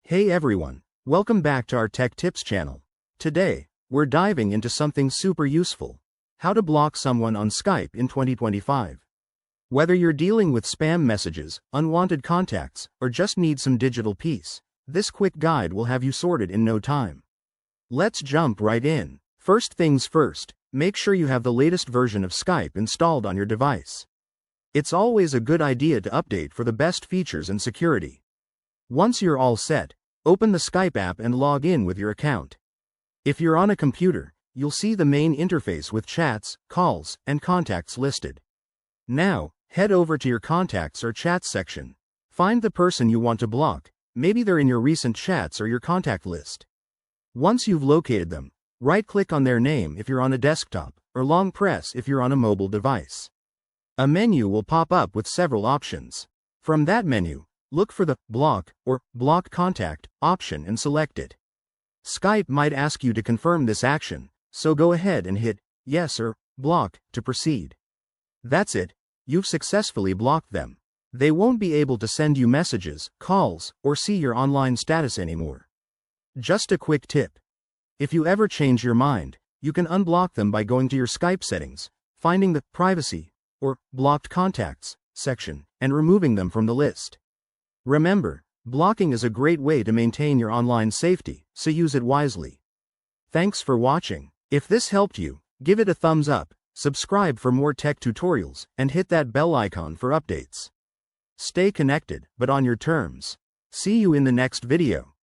Hey everyone, welcome back to our Tech Tips channel. Today, we're diving into something super useful: how to block someone on Skype in 2025. Whether you're dealing with spam messages, unwanted contacts, or just need some digital peace, this quick guide will have you sorted in no time. Let's jump right in. First things first, make sure you have the latest version of Skype installed on your device. It's always a good idea to update for the best features and security. Once you're all set, open the Skype app and log in with your account. If you're on a computer, you'll see the main interface with chats, calls, and contacts listed. Now, head over to your contacts or chats section. Find the person you want to block, maybe they're in your recent chats or your contact list. Once you've located them, right-click on their name if you're on a desktop, or long press if you're on a mobile device. A menu will pop up with several options. From that menu, look for the Block or Block Contact option and select it. Skype might ask you to confirm this action, so go ahead and hit Yes or Block to proceed. That's it, you've successfully blocked them. They won't be able to send you messages, calls, or see your online status anymore. Just a quick tip: if you ever change your mind, you can unblock them by going to your Skype settings, finding the Privacy or Blocked Contacts section, and removing them from the list. Remember, blocking is a great way to maintain your online safety, so use it wisely. Thanks for watching. If this helped you, give it a thumbs up, subscribe for more tech tutorials, and hit that bell icon for updates. Stay connected, but on your terms. See you in the next video.